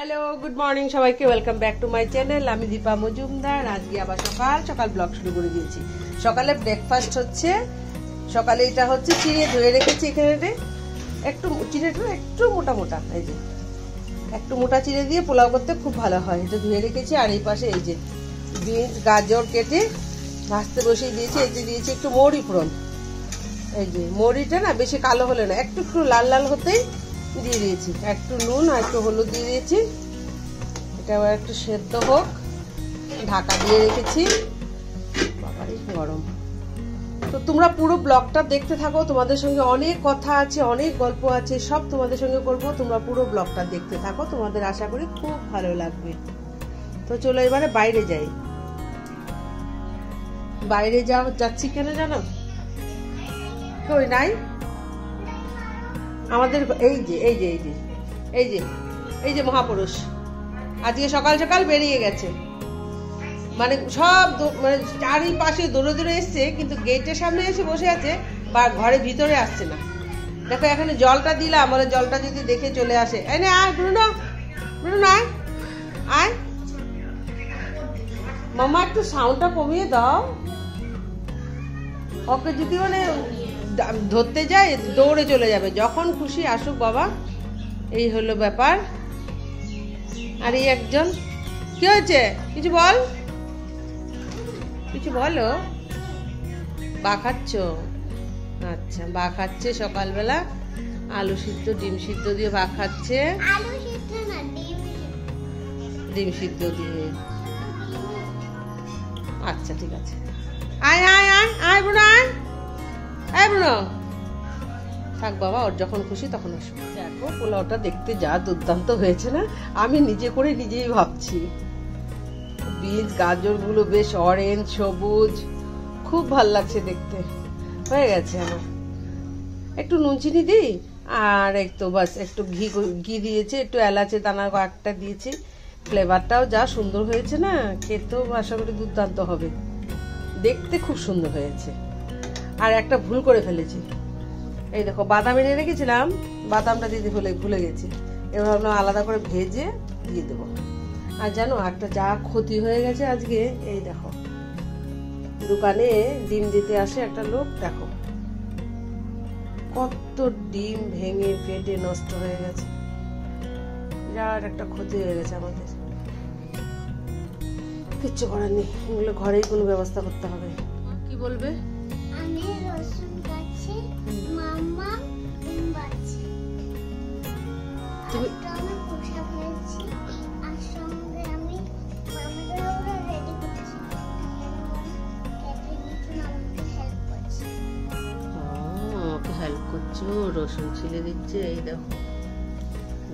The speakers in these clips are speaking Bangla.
হ্যালো, গুড মর্নিং সবাইকে, welcome back to my channel. আমি দীপা মজুমদার। আজকে আবার সকাল সকাল ব্লগ শুরু করে দিয়েছি। সকালে ব্রেকফাস্ট হচ্ছে, সকালে এটা হচ্ছে চিড়ে ধুয়ে রেখেছি এখানে, একটু চিড়েটা একটু মোটা মোটা, এই যে একটু মোটা চিড়ে দিয়ে পোলাও করতে খুব ভালো হয়, এটা ধুয়ে রেখেছি। আর এই পাশে এই যে বিনস গাজর কেটে ভাজতে বসিয়ে দিয়েছি। এতে দিয়েছি একটু মৌরি ফোড়ন, এই যে মৌরিটা না বেশি কালো হলে না, একটু একটু লাল লাল হতেই দিয়ে দিয়েছি। একটু নুন আর একটু হলুদ দিয়ে দিয়েছি। এটা আবার একটু সেদ্ধ হোক, ঢাকা দিয়ে রেখেছি। বাবারই গরম। তো তোমরা পুরো ব্লগটা দেখতে থাকো, তোমাদের সঙ্গে অনেক কথা আছে, অনেক গল্প আছে, সব তোমাদের সঙ্গে করব। তোমরা পুরো ব্লগটা দেখতে থাকো, তোমাদের আশা করি খুব ভালো লাগবে। তো চলো এবারে বাইরে যাই। বাইরে যাচ্ছি কেন জানো? কই নাই আমাদের, এই যে এই যে এই যে এই যে এই যে মহাপুরুষ আজকে সকাল সকাল বেরিয়ে গেছে। মানে সব মানে চারিপাশে দৌড়ে দৌড়ে এসছে, কিন্তু গেটের সামনে এসে বসে আছে বা ঘরের ভিতরে আসছে না। দেখো এখানে জলটা দিলাম, মানে জলটা যদি দেখে চলে আসে। এই নে আয় ব্রুনো, ব্রুনো আয় আয়। মামা একটু সাউন্ডটা কমিয়ে দাও। ওকে যদি মানে ধরতে যায় দৌড়ে চলে যাবে, যখন খুশি আসুক বাবা, এই হলো ব্যাপার। আর এই একজন, কি হয়েছে? কিছু বল, কিছু বলো। বা খাচ্ছ? আচ্ছা, বা খাচ্ছে সকালবেলা, আলু সিদ্ধ ডিম সিদ্ধ দিয়ে বা খাচ্ছে। ডিম সিদ্ধ দিয়ে, আচ্ছা ঠিক আছে। আয় আয় আয় আয় বুনো, আয় আয় বুনো। থাক বাবা, ওর যখন খুশি তখন আসবে। দেখো পোলাওটা দেখতে যা দুর্দান্ত হয়েছে না, আমি নিজে করে নিজেই ভাবছি। বীজ গাজরগুলো বেশ অরেঞ্জ সবুজ, খুব ভাল লাগছে দেখতে। হয়ে গেছে আমার। একটু নুন চিনি দিই, আর একটু বাস একটু ঘি দিয়েছি, একটু এলাচের দানা একটা দিয়েছি। ফ্লেভারটাও যা সুন্দর হয়েছে না, খেতেও আশা করি দুর্দান্ত হবে। দেখতে খুব সুন্দর হয়েছে। আর একটা ভুল করে ফেলেছি, এই দেখো বাদাম এনে রেখেছিলাম, বাদামটা দিতে ভুলে গেছি। এবার ভাবলাম আলাদা করে ভেজে দিয়ে দেবো। আর জানো একটা যা ক্ষতি হয়ে গেছে আজকে, এই দেখো দোকানে ডিম দিতে আসে একটা লোক, দেখো কত ডিম ভেঙে ফেটে নষ্ট হয়ে গেছে। বিরাট একটা ক্ষতি হয়ে গেছে আমাদের। কিচ্ছু করার নেই, এগুলো ঘরেই কোনো ব্যবস্থা করতে হবে। কি বলবে? আমি রসুন কাটছি, মামা ডিম বাটছে। তুমি আমি পোশাক পরেছি, আর সঙ্গে আমি মামাদের ওরা রেডি করছি। ক্যাটারিং আমাকে হেল্প করছে। ওকে হেল্প করছো, রসুন ছিলে দিচ্ছে। এই দেখো,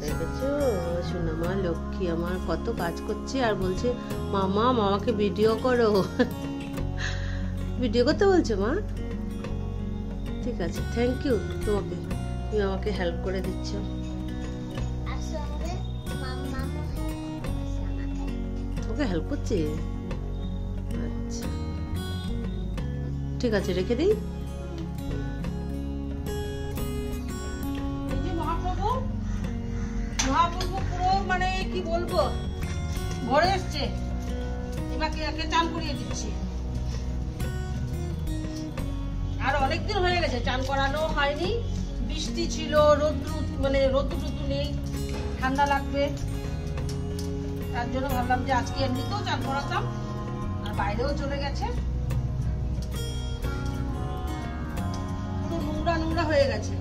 দেখেছো রসুন আমার লক্ষ্মী আমার কত কাজ করছে। আর বলছে মামা মামাকে ভিডিও করো। ভিডিও করতে বলছো মা? ঠিক আছে, থ্যাংক ইউ তোমাকে, তুমি আমাকে হেল্প করে দিচ্ছ। আর সঙ্গে মামা তোকে হেল্প করছে? আচ্ছা ঠিক আছে, রেখে দিই। মহাপ্রভু মহাপ্রভু পুরো মানে কি বলবো, ভরে এসছে। এবারে একে চান করিয়ে দিচ্ছি। আর অনেকদিন হয়ে গেছে চান করানো হয়নি, বৃষ্টি ছিল, রোদ্র মানে রোদ্র নেই, ঠান্ডা লাগবে, তার জন্য ভাবলাম যে আজকে এমনিতেও চান করাতাম। আর বাইরেও চলে গেছে, পুরো নোংরা নোংরা হয়ে গেছে।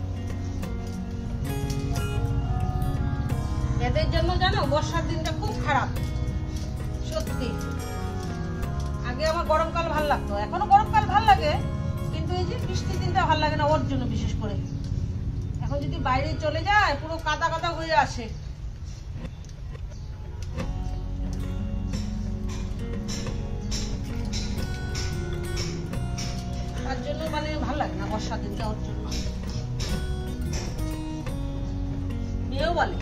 এদের জন্য জানো বর্ষার দিনটা খুব খারাপ সত্যি। আগে আমার গরমকাল ভাল লাগতো, এখনো গরমকাল ভাল লাগে, কিন্তু এই যে বৃষ্টির দিনটা ভাল লাগে না ওর জন্য বিশেষ করে। এখন যদি বাইরে চলে যায় পুরো কাদা কাদা হয়ে আসে। তার জন্য মানে ভাল লাগে না বর্ষার দিনটা ওর জন্য। মেয়েও বলে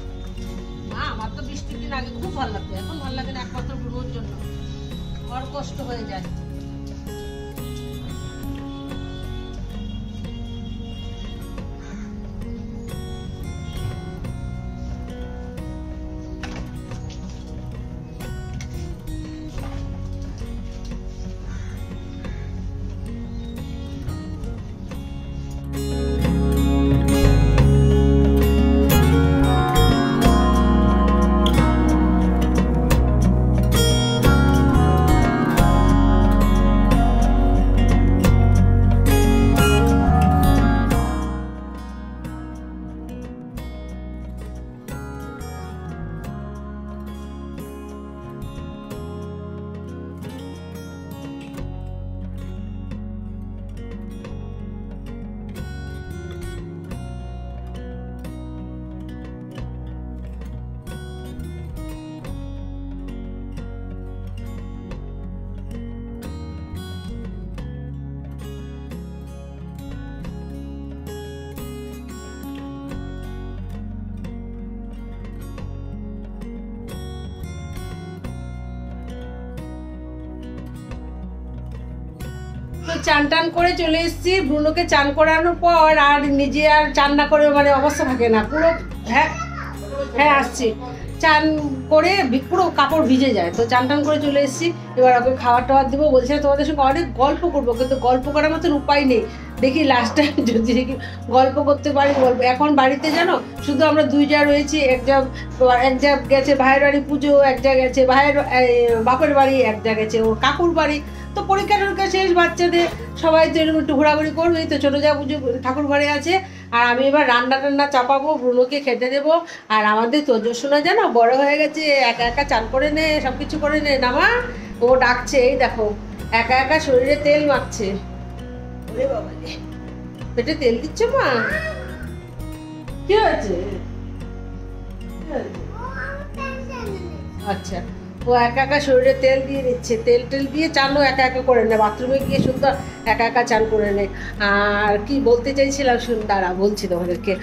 মা আমার তো বৃষ্টির দিন আগে খুব ভালো লাগতো, এখন ভালো লাগে না, একমাত্র রোদ জন্য ঘর কষ্ট হয়ে যায়। তো চান টান করে চলে এসেছি। ব্রুনোকে চান করানোর পর আর নিজে আর চান না করে মানে অবস্থা থাকে না পুরো। হ্যাঁ হ্যাঁ আসছি। চান করে পুরো কাপড় ভিজে যায়, তো চান টান করে চলে এসেছি। এবার ওকে খাবার টাবার দেবো। বলছে তোমাদের সঙ্গে অনেক গল্প করবো, কিন্তু গল্প করার মতন উপায় নেই। দেখি লাস্ট টাইম যদি দেখি গল্প করতে পারি গল্প। এখন বাড়িতে জানো শুধু আমরা দুই যা রয়েছি। এক যা গেছে ভাইয়ের বাড়ি পুজো, এক যা গেছে ভাইয়ের বাপের বাড়ি, এক যা গেছে ওর কাকুর বাড়ি। তো পরীক্ষা টরীক্ষা শেষ, বাচ্চাদের সবাই তো এরকম একটু ঘোরাঘুরি করবেই। তো ছোটো যা পুজো ঠাকুর ঘরে আছে। আর আমি এবার রান্না টান্না চাপাবো, ব্রুনোকে খেতে দেবো। আর আমাদের তোজো শোনা জানো বড় হয়ে গেছে, একা একা চান করে নে, সব কিছু করে নে না মা। ও ডাকছে, এই দেখো একা একা শরীরে তেল মাখছে। ওরে বাবা রে, পেটে তেল দিচ্ছে মা? কি হয়েছে? আচ্ছা, ও একা একা শরীরে তেল দিয়ে নিচ্ছে। তেল টেল দিয়ে চানও একা একা করে নেয়, বাথরুমে গিয়ে সুন্দর একা একা চান করে নেয়। আর কি বলতে চাইছিলাম দাঁড়া বলছি তোমাদেরকে।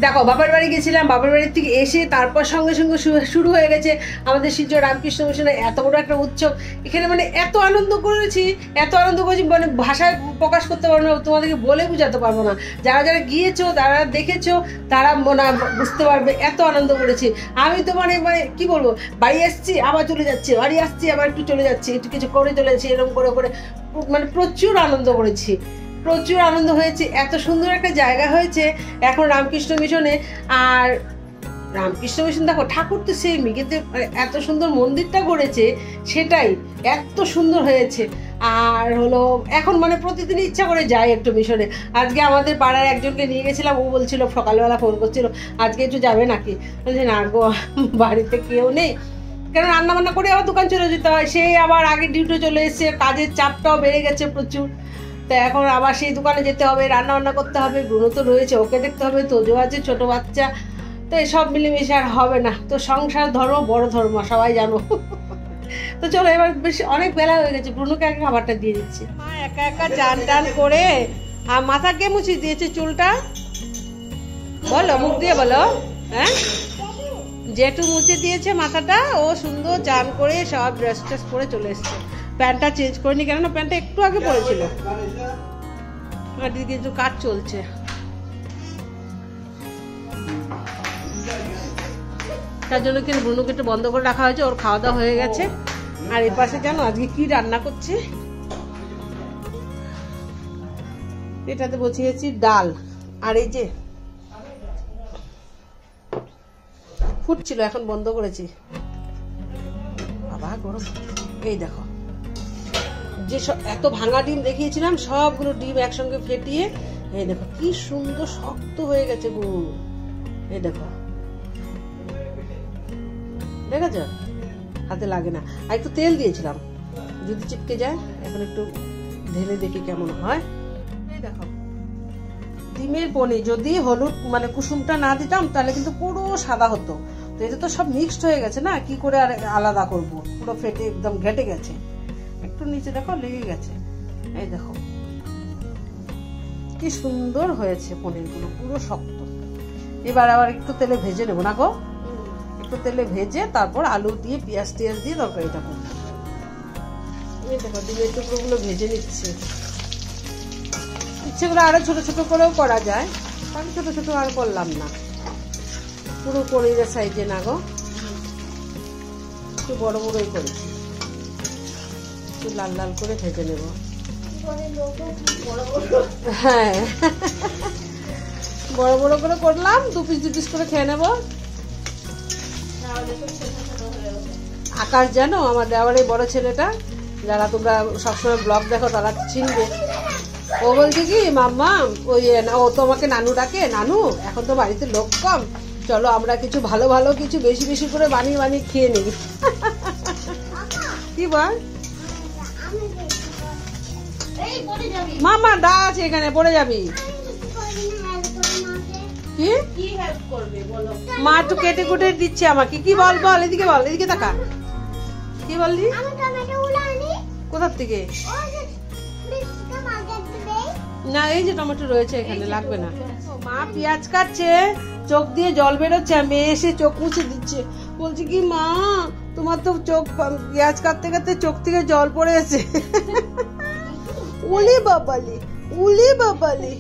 দেখো বাবার বাড়ি গেছিলাম, বাবার বাড়ির থেকে এসে তারপর সঙ্গে সঙ্গে শুরু হয়ে গেছে আমাদের শিলচর রামকৃষ্ণ মিশনে এত বড় একটা উৎসব। এখানে মানে এত আনন্দ করেছি মানে ভাষায় প্রকাশ করতে পারবো না, তোমাদেরকে বলে বোঝাতে পারবো না। যারা যারা গিয়েছো, যারা দেখেছো, তারা মনে বুঝতে পারবে এত আনন্দ করেছি। আমি তো মানে কি বলবো, বাড়ি আসছি আবার চলে যাচ্ছে, বাড়ি আসছি আবার একটু চলে যাচ্ছি, একটু কিছু করে চলে যাচ্ছি, এরকম করে করে মানে প্রচুর আনন্দ করেছি, প্রচুর আনন্দ হয়েছে। এত সুন্দর একটা জায়গা হয়েছে এখন রামকৃষ্ণ মিশনে। আর রামকৃষ্ণ মিশন দেখো ঠাকুর তো সেমই, কিন্তু এত সুন্দর মন্দিরটা করেছে সেটাই এত সুন্দর হয়েছে। আর হলো এখন মানে প্রতিদিন ইচ্ছা করে যাই একটু মিশনে। আজকে আমাদের পাড়ার একজনকে নিয়ে গেছিলাম, ও বলছিল সকালবেলা ফোন করছিল আজকে একটু যাবে নাকি। বলছি না গো, বাড়িতে কেউ নেই, কেন রান্না বান্না করে আবার দোকান চলে যেতে হয়। সেই আবার আগে ডিউটি চলে এসেছে, কাজের চাপটাও বেড়ে গেছে প্রচুর। তো এখন আবার সেই দোকানে যেতে হবে, রান্না বান্না করতে হবে, ব্রুনো তো রয়েছে ওকে দেখতে হবে, তোজো আছে ছোটো বাচ্চা। তো এসব মিলেমিশে আর হবে না। তো সংসার ধর্ম বড় ধর্ম, সবাই জানো। তো চলো এবার বেশ অনেক বেলা হয়ে গেছে, ব্রুনোকে আগে খাবারটা দিয়ে দিচ্ছি। মা একা একা চান টান করে আর মাথা কে মুছিয়ে দিয়েছে চুলটা? বলো, মুখ দিয়ে বলো। হ্যাঁ, জেঠু মুছে দিয়েছে মাথাটা। ও সুন্দর চান করে সব ড্রেস ট্রেস পরে চলে এসছে। প্যান্টটা চেঞ্জ করিনি, কেননা প্যান্টটা একটু আগে পরেছিল। আর দিদি কিছু কাজ চলছে। তার জন্য কিন্তু ব্রুনোকে একটু বন্ধ করে রাখা হয়েছে, ওর খাওয়া দাওয়া হয়ে গেছে। আর এর পাশে জানো আজকে কি রান্না করছে? এটাতে বসিয়েছি ডাল। আর এই যে ফুটছিল, এখন বন্ধ করেছি। বাবা গরম। এই দেখো যে এত ভাঙা ডিম দেখিয়েছিলাম, সবগুলো ডিম একসঙ্গে ফেটিয়ে এই দেখো কি সুন্দর শক্ত হয়ে গেছে গো। এই দেখো, দেখেছ? হাতে লাগে না। আর একটু তেল দিয়েছিলাম, যদি চিপকে যায়। এখন একটু ঢেলে দেখি কেমন হয়। এই দেখো ডিমের পনির। যদি হলুদ মানে কুসুমটা না দিতাম তাহলে কিন্তু পুরো সাদা হতো। তো এটা তো সব মিক্সড হয়ে গেছে না, কি করে আর আলাদা করব? পুরো ফেটে একদম ঘেটে গেছে। একটু নিচে দেখো লেগে গেছে। এই দেখো কি সুন্দর হয়েছে পনিরগুলো, পুরো শক্ত। এবার আবার একটু তেলে ভেজে নেবো না গো, একটু তেলে ভেজে তারপর আলু দিয়ে পেঁয়াজ টিয়াজ দিয়ে তরকারিটা করবো। এই দেখো ডিমের টুকরোগুলো ভেজে নিচ্ছি। ইচ্ছে করে আরো ছোট ছোট করেও করা যায়, আমি ছোট ছোট আর করলাম না, পুরো পনিরের সাইজে না গো, একটু বড় বড়ই করেছি। একটু লাল লাল করে ভেজে নেব। হ্যাঁ, বড় বড় করে করলাম, দু পিস করে খেয়ে নেবো। আকাশ জানো আমার দেওয়ার এই বড় ছেলেটা, যারা তোমরা সবসময় ব্লগ দেখো তারা চিনবে। ও বলছে কি মাম্মা ওই ও তোমাকে নানু ডাকে, নানু এখন তো বাড়িতে লোক কম, চলো আমরা কিছু ভালো ভালো কিছু বেশি বেশি করে বানিয়ে বানিয়ে খেয়ে নিই। কি বল? মামা দা আছে এখানে, পড়ে যাবি। কি মা একটু কেটে কুটে দিচ্ছে আমাকে। কি বল বল, এদিকে বল, এদিকে তাকা। কি বললি? কোথার থেকে? না এই যে টমেটো রয়েছে এখানে, লাগবে না। মা পেঁয়াজ কাটছে, চোখ দিয়ে জল বেরোচ্ছে, মেয়ে এসে চোখ মুছে দিচ্ছে। বলছি কি মা তোমার তো চোখ পেঁয়াজ কাটতে কাটতে চোখ থেকে জল পড়ে এসে। উলি বাবালি, উলি বাবালি,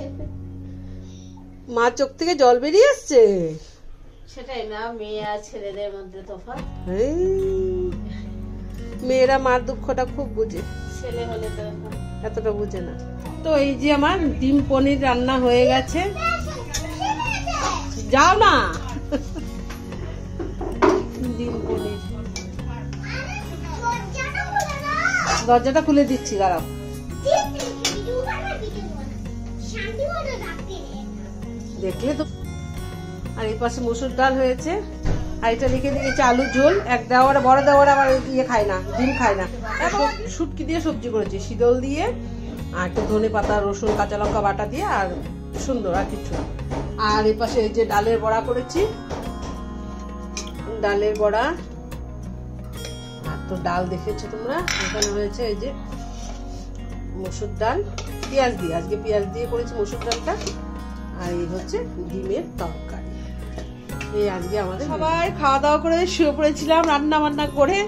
মা চোখ থেকে জল বেরিয়ে আসছে। সেটাই না, মেয়ে আর ছেলেদের মধ্যে তফাৎ। মেয়েরা মার দুঃখটা খুব বুঝে, ছেলে হলে তো এতটা বুঝে না। তো এই যে আমার ডিম পনির রান্না হয়ে গেছে। যাও না, ডিম পনির। দরজাটা খুলে দিচ্ছি, দাঁড়াও। দেখলে তো। আর এই পাশে মসুর ডাল হয়েছে, আর এটা লিখে দিয়েছে আলু ঝোল। এক দেওয়ার বড় দেওয়ার আবার ইয়ে খায় না, ডিম খায় না। শুটকি দিয়ে সবজি করেছি, শীতল দিয়ে আর একটু ধনে পাতা, রসুন, কাঁচা লঙ্কা বাটা দিয়ে, আর সুন্দর, আর কিছু। আর এই পাশে এই যে ডালের বড়া করেছি, ডালের বড়া। আর তো ডাল দেখেছো তোমরা, এখানে হয়েছে এই যে মসুর ডাল পেঁয়াজ দিয়ে, আজকে পেঁয়াজ দিয়ে করেছি মসুর ডালটা। আর এই হচ্ছে ডিমের তরকারি। এই আজকে আমাদের সবাই খাওয়া দাওয়া করে শুয়ে পড়েছিলাম রান্না বান্না করে।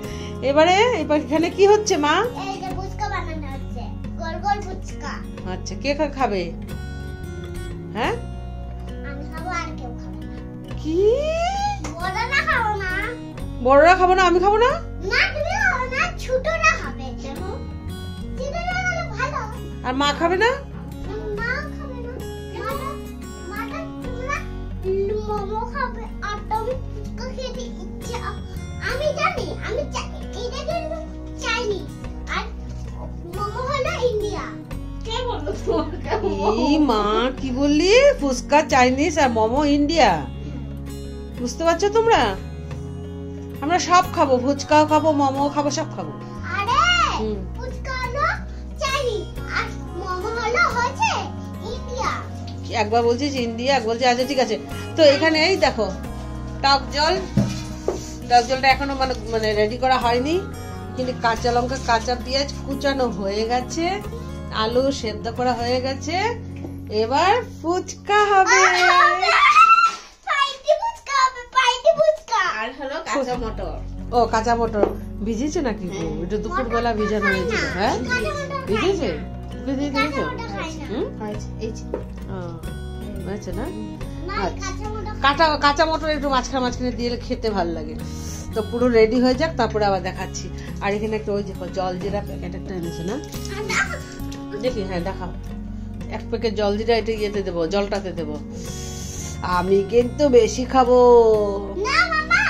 এবারে এখানে কি হচ্ছে মা? এই যে ফুচকা বানানো হচ্ছে, গোল গোল ফুচকা। আচ্ছা, কে খাবে? হ্যাঁ, আমি খাবো, আর কেউ খাবে না। কি? বড়রা খাবো না। বড়রা খাবো না? আমি খাবো না? না, তুমি খাবো না, ছোটরা খাবে। কেন? ছোটরা হলে ভালো। আর মা খাবে না? মা খাবে না। মাটা তোমরা মোমো খাবে, আর তুমি ফুচকা খেতে ইচ্ছে। আমি জানি, এটা কিন্তু চাইনিজ, আর মোমো হলো ইন্ডিয়া। কে বললো তোমাকে? এই মা কি বললি? ফুচকা চাইনিজ আর মোমো ইন্ডিয়া। বুঝতে পারছো তোমরা? আমরা সব খাবো, ফুচকাও খাবো, মোমো খাবো, সব খাবো। আরে ফুচকা হলো চাইনিজ, আর মোমো হলো হচ্ছে ইন্ডিয়া। একবার বলছিস ইন্ডিয়া, একবার বলছিস। আচ্ছা ঠিক আছে। তো এখানে এই দেখো টক জল। টক জলটা এখনো মানে রেডি করা হয়নি, কিন্তু কাঁচা লঙ্কা, কাঁচা পেঁয়াজ কুচানো হয়ে গেছে, আলু সেদ্ধ করা হয়ে গেছে। এবার ফুচকা হবে। পাইটি ফুচকা হবে, পাইটি ফুচকা। আর হলো কাঁচা মটর। ও কাঁচা মটর ভিজেছে নাকি? এটা দুপুরবেলা ভিজানো হয়েছিল। হ্যাঁ ভিজেছে, ভিজিয়ে দিয়েছো? এই যে হয়েছে না? না, কাঁচা মটর। কাঁচা মটর একটু মাঝখানে দিয়ে খেতে ভালো লাগে। তো পুরো রেডি হয়ে যাক, তারপরে আবার দেখাচ্ছি। আর এখানে একটা ওই দেখো জল জিরা প্যাকেট একটা এনেছে না, দেখি। হ্যাঁ দেখাও। এক প্যাকেট জল জিরা এটা ইয়েতে দেবো, জলটাতে দেবো। আমি কিন্তু বেশি খাবো। না মামা,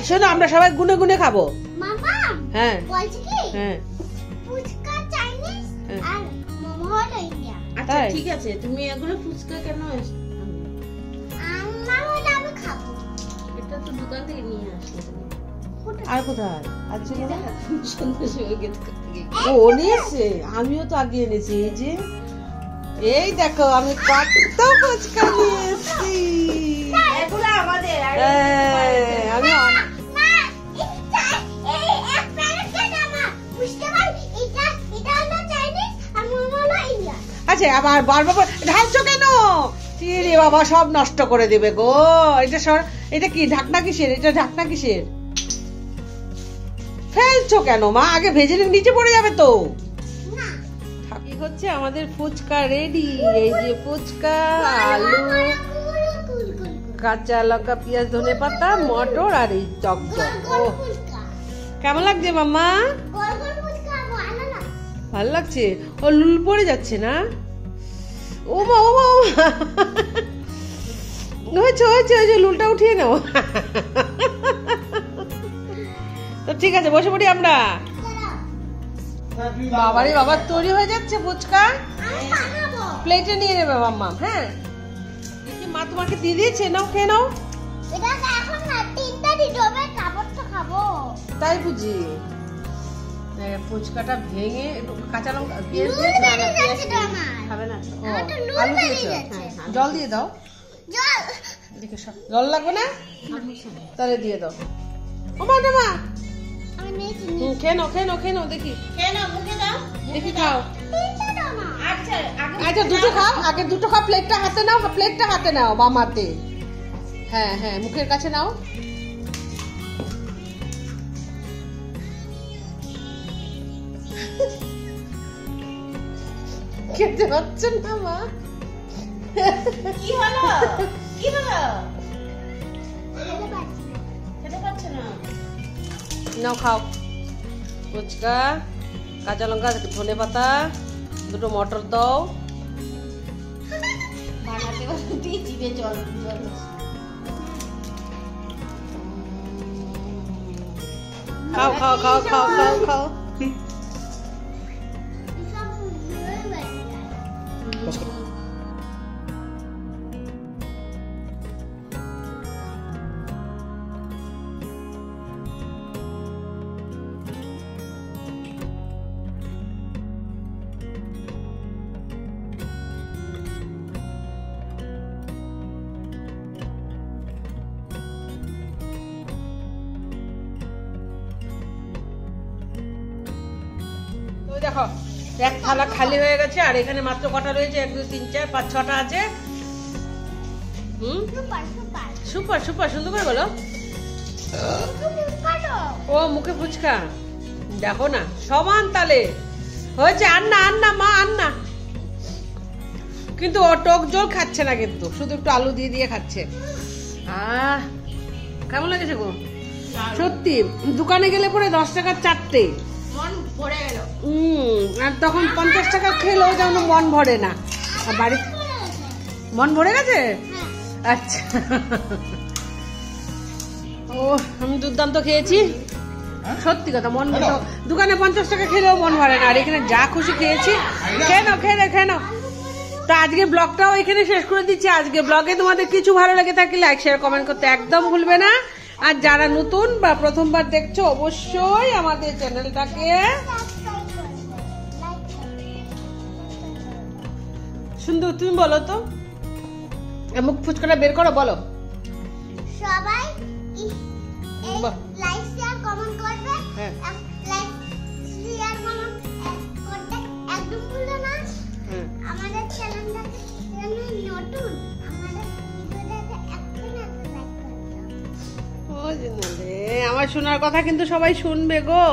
শোনো, আমরা সবাই গুনে গুনে খাবো। মামা হ্যাঁ বলছি কি, হ্যাঁ ফুচকা চাইনিজ আর মোমো হলো ইন্ডিয়া। আচ্ছা তাই? ঠিক আছে, তুমি এগুলো ফুচকা কেন আমার হলে আমি খাবো। এটা তো দোকান থেকে নিয়ে আসলে তুমি। আর কোথায় আচ্ছা সন্ধ্যা সময় গেট থেকে। ও নিয়েছে, আমিও তো আগে এনেছি। এই যে এই দেখো আমি কত ফুচকা নিয়ে এসেছি। এগুলো আমাদের। আর আমি না, এই এক প্যাকেট আমার। বুঝতে পারবি, এটা হলো চাইনিজ আর মোমো হলো ইন্ডিয়া। আচ্ছা, আবার বারবার ঢালছো কেন? রে বাবা, সব নষ্ট করে দেবে গো। এটা কি ঢাকনা কিসের? এটা ঢাকনা কিসের? ফেলছো কেন মা? আগে ভেজে নিচে পড়ে যাবে তো। না, কি হচ্ছে আমাদের ফুচকা রেডি। এই যে ফুচকা, আলু, কাঁচা লঙ্কা, পেঁয়াজ, ধনে পাতা, মটর আর এই চকচক। ও ফুচকা, কেমন লাগছে মাম্মা? গোল গোল ফুচকা ভালো না? ভালো লাগছে? ও লুল পড়ে যাচ্ছে না? ও মা, ও মা, ও মা। হয়েছে হয়েছে, ওই যে লুলটা উঠিয়ে নাও। তো ঠিক আছে, বসে পড়ি আমরা। বাবারে বাবা, তৈরি হয়ে যাচ্ছে ফুচকা। আমি বানাবো। প্লেটে নিয়ে নেবে মাম্মা। হ্যাঁ দেখি, মা তোমাকে দিয়ে দিয়েছে, নাও খেয়ে নাও। এটা এখন না, 3টা দিতে হবে, তারপর তো খাবো। তাই বুঝি। ফুচকাটা ভেঙে একটু কাঁচা লঙ্কা পেঁয়াজ নুন দিয়ে বেরিয়ে যাচ্ছে তো আমার। খাবে না? ও, আমার তো নুন আলু বেরিয়ে দিয়েছো? যাচ্ছে। হ্যাঁ, জল দিয়ে দাও। জল। দেখে জল লাগবে না? তাহলে দিয়ে দাও। ও মা, ওটা মা। আমি নিয়েছি। খেয়ে নাও, খেয়ে নাও, খেয়ে নাও, দেখি কেন মুখে দাও? দেখি খাও। 3টা দাও না। আচ্ছা আগে আচ্ছা দুটো খাও, আগে দুটো খাও। প্লেটটা হাতে নাও, প্লেটটা হাতে নাও মামাতে। হ্যাঁ হ্যাঁ, মুখের কাছে নাও। খেতে পাচ্ছে না মা। কি হলো? কি হলো? খেতে পারছি না। খেতে পারছে না। নাও খাও। ফুচকা, কাঁচা লঙ্কা, ধনে পাতা, দুটো মটর দাও। বানাতে বানাতে জিভে জল জল। খাও খাও খাও খাও খাও খাও। সব রয়ে গেছে। ওই দেখো এক থালা খালি হয়ে গেছে, আর এখানে মাত্র কটা রয়েছে? 1 2 3 4 5 6টা আছে। সুপার সুপার সুপার সুপার, সুন্দর করে বলো। সুপার ও মুখে ফুচকা, দেখো না সমান তালে হয়েছে। আর না মা, আর না। কিন্তু ও টক জল খাচ্ছে না, কিন্তু শুধু একটু আলু দিয়ে দিয়ে খাচ্ছে। কেমন লাগছে গো? সত্যি দোকানে গেলে পরে 10 টাকার 4টে, মন ভরে গেল। আর তখন 50 টাকা খেলেও যেন মন ভরে না। আর বাড়ি মন ভরে গেছে। আচ্ছা, ও আমি দুর্দান্ত খেয়েছি, সত্যি কথা। মন দোকানে 50 টাকা খেলেও মন ভরে না, আর এখানে যা খুশি খেয়েছি। খেয়ে নাও। তো আজকে ব্লগটাও এখানে শেষ করে দিচ্ছি। আজকে ব্লগে তোমাদের কিছু ভালো লেগে থাকলে লাইক শেয়ার কমেন্ট করতে একদম ভুলবে না। আর যারা নতুন বা প্রথমবার দেখছো অবশ্যই আমাদের চ্যানেলটাকে সুন্দর, তুমি বলো তো, মুখ ফুচকাটা বের করো, বলো। সবাই বাহ। লাইক শেয়ার কমেন্ট করবে। হ্যাঁ। লাইক শেয়ার কমেন্ট করতে একদম ভুলো না। আমাদের চ্যানেলটাকে নতুন, আমাদের ভিডিওটাকে একদম লাইক করতে হবে। আমার শোনার কথা কিন্তু সবাই শুনবে গো।